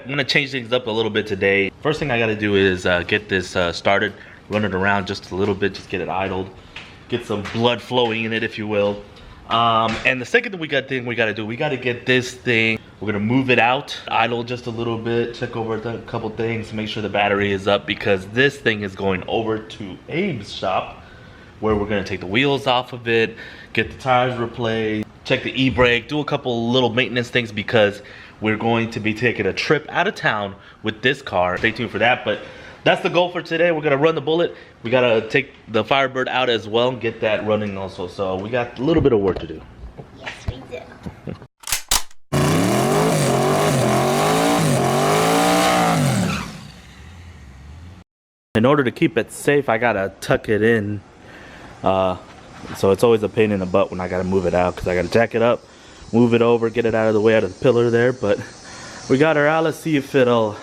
gonna change things up a little bit today. First thing I gotta do is get this started, run it around just a little bit, just get it idled, get some blood flowing in it, if you will. And the second thing we gotta do, we gotta get this thing, we're gonna move it out, idle just a little bit, check over a couple things, make sure the battery is up, because this thing is going over to Abe's shop, where we're gonna take the wheels off of it, get the tires replaced, check the e-brake, do a couple little maintenance things, because we're going to be taking a trip out of town with this car. Stay tuned for that, but that's the goal for today. We're gonna run the Bullet. We gotta take the Firebird out as well and get that running also. So we got a little bit of work to do. Yes, we do. In order to keep it safe, I gotta tuck it in. So it's always a pain in the butt when I gotta move it out, because I gotta jack it up, move it over, get it out of the way, out of the pillar there. But we got her out. Let's see if it'll,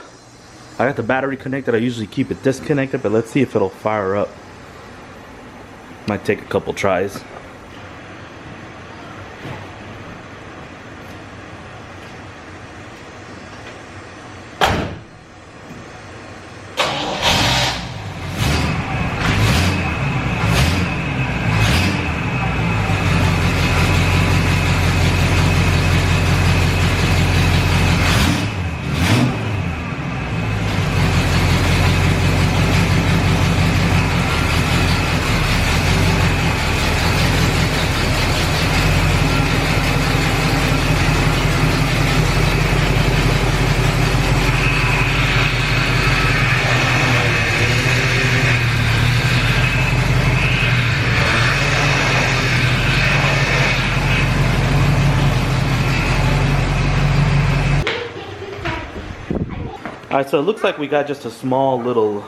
I got the battery connected. I usually keep it disconnected, but let's see if it'll fire up. Might take a couple tries. Alright, so it looks like we got just a small little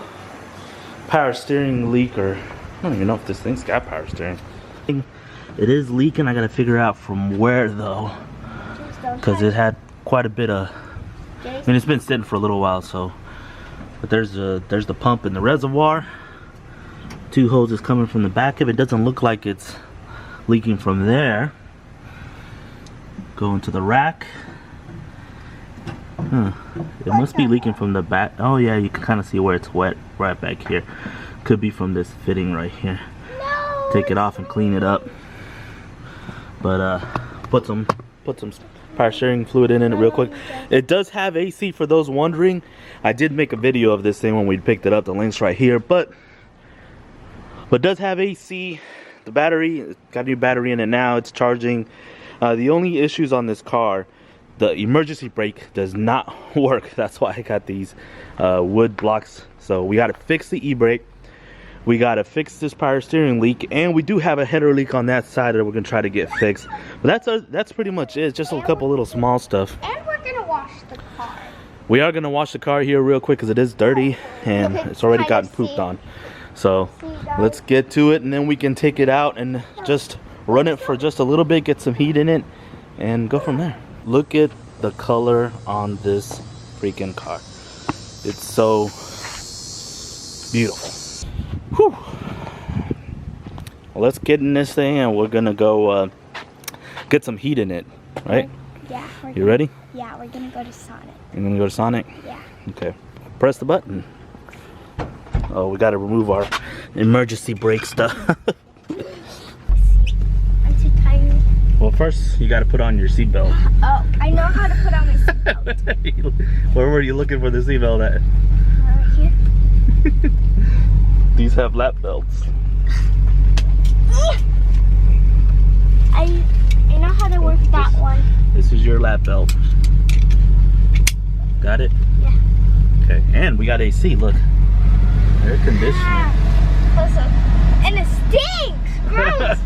power steering leak, or I don't even know if this thing's got power steering. It is leaking. I gotta figure out from where though, because it had quite a bit of, I mean, it's been sitting for a little while. So, but there's the pump in the reservoir, 2 hoses coming from the back of it. Doesn't look like it's leaking from there. Going to the rack. It must be leaking from the back. Oh yeah, you can kind of see where it's wet right back here. Could be from this fitting right here. No. Take it off and clean it up. But put some power steering fluid in it real quick. It does have AC, for those wondering. I did make a video of this thing when we picked it up. The link's right here. But does have AC. The battery, got a new battery in it now. It's charging. The only issues on this car, the emergency brake does not work. That's why I got these wood blocks. So we got to fix the e-brake. We got to fix this power steering leak, and we do have a header leak on that side that we're gonna try to get fixed. But that's pretty much it. Just a couple little small stuff. And we're gonna wash the car. We are gonna wash the car here real quick, because it is dirty and it's already gotten pooped on. So let's get to it, and then we can take it out and just run it for just a little bit, get some heat in it, and go from there. Look at the color on this freaking car. It's so beautiful. Whew. Well, let's get in this thing, and we're gonna go get some heat in it, right? Yeah. You ready? Yeah, we're gonna go to Sonic. You're gonna go to Sonic? Yeah. Okay. Press the button. Oh, we gotta remove our emergency brake stuff. Well, first you got to put on your seatbelt. Oh, I know how to put on my seatbelt. Where were you looking for the seatbelt at? Right here. These have lap belts. I know how to work that one. This is your lap belt. Got it? Yeah. Okay, and we got AC. Look, air conditioning. And it stinks. Gross.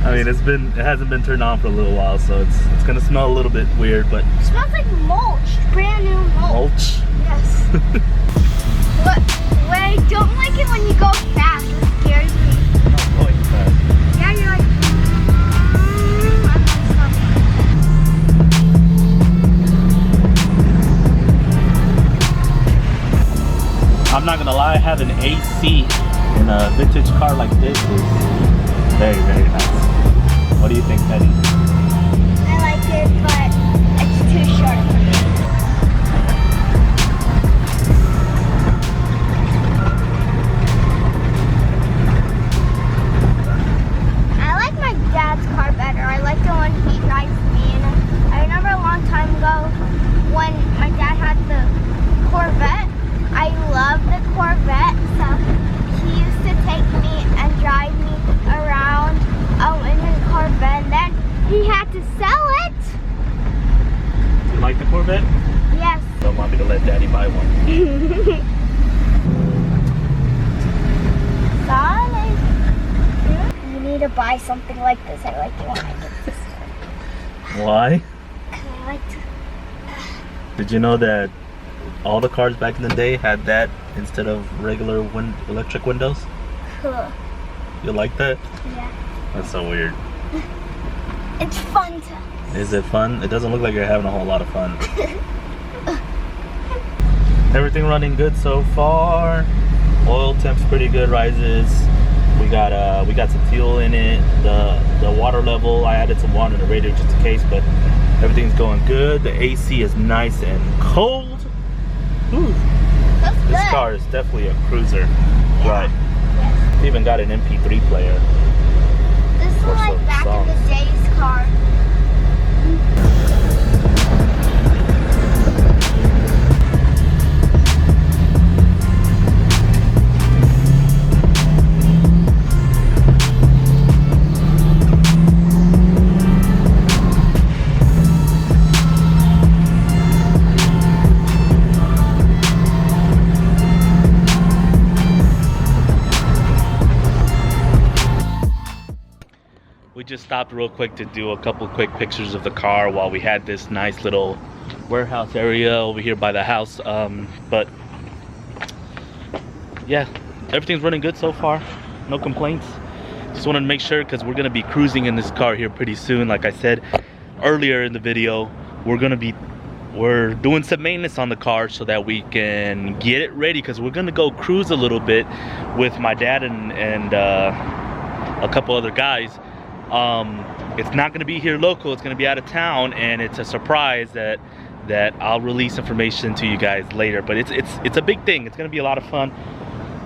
I mean, it hasn't been turned on for a little while, so it's gonna smell a little bit weird, but it smells like mulch, brand new mulch. Mulch? Yes. But I don't like it when you go fast. It scares me. I'm going fast. Yeah, you're like. I'm not gonna lie, having AC in a vintage car like this is very, very nice. What do you think, Teddy? I like it, but it's too short for me. Corvette? Yes. Don't want me to let Daddy buy one. Darling, you need to buy something like this. I like it when I get this. Why? I like to. Did you know that all the cars back in the day had that instead of regular electric windows? Cool. You like that? Yeah. That's so weird. It's fun to. Is it fun? It doesn't look like you're having a whole lot of fun. Everything running good so far. Oil temp's pretty good, rises. We got some fuel in it. The water level, I added some water in the radiator just in case, but everything's going good. The AC is nice and cold. Ooh. That's good. This car is definitely a cruiser. Yeah. Right. Yes. It's even got an MP3 player. This is For like some back songs. in the days car. We just stopped real quick to do a couple quick pictures of the car while we had this nice little warehouse area over here by the house. But yeah, everything's running good so far. No complaints. Just wanted to make sure because we're gonna be cruising in this car here pretty soon. Like I said earlier in the video, we're doing some maintenance on the car so that we can get it ready because we're gonna go cruise a little bit with my dad and a couple other guys. It's not going to be here local, it's going to be out of town, and it's a surprise that I'll release information to you guys later. But it's a big thing. It's going to be a lot of fun,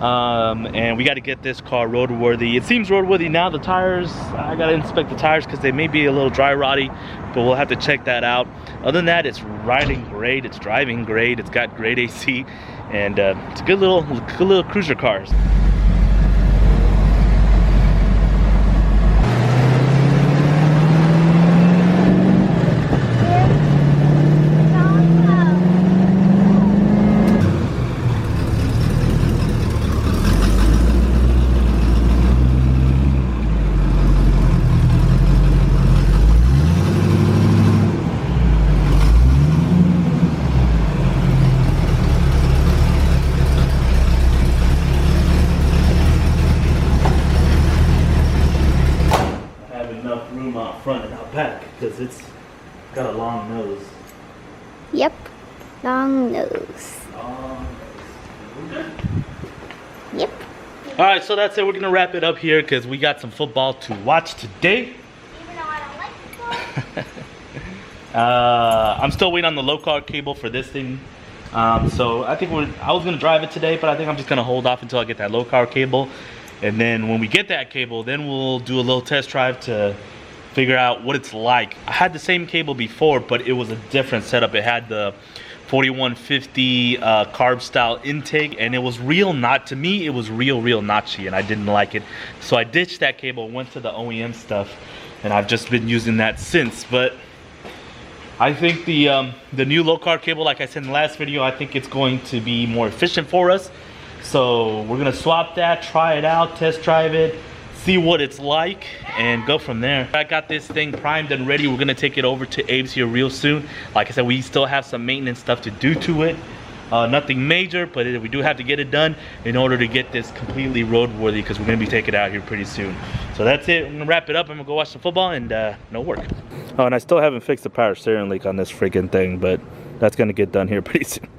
and we got to get this car roadworthy. It seems roadworthy now. The tires, I got to inspect the tires because they may be a little dry rotty, but we'll have to check that out. Other than that, it's riding great, it's driving great, it's got great AC, and it's a good little cruiser car. Front and out back because it's got a long nose. Yep. Long nose. Yep. All right, so that's it. We're gonna wrap it up here because we got some football to watch today. Even though I don't like football. I'm still waiting on the low car cable for this thing. So I think I was gonna drive it today, but I think I'm just gonna hold off until I get that low car cable. And then when we get that cable, then we'll do a little test drive to figure out what it's like. I had the same cable before, but it was a different setup. It had the 4150 carb style intake, and it was real to me it was real notchy, and I didn't like it. So I ditched that cable, went to the OEM stuff, and I've just been using that since. But I think the new low carb cable, like I said in the last video, I think it's going to be more efficient for us. So we're gonna swap that, try it out, test drive it, see what it's like, and go from there. I got this thing primed and ready. We're gonna take it over to Abe's here real soon. Like I said, we still have some maintenance stuff to do to it. Nothing major, but we do have to get it done in order to get this completely roadworthy because we're gonna be taking it out here pretty soon. So that's it. I'm gonna wrap it up. I'm gonna go watch some football and no work. Oh, and I still haven't fixed the power steering leak on this freaking thing, but that's gonna get done here pretty soon.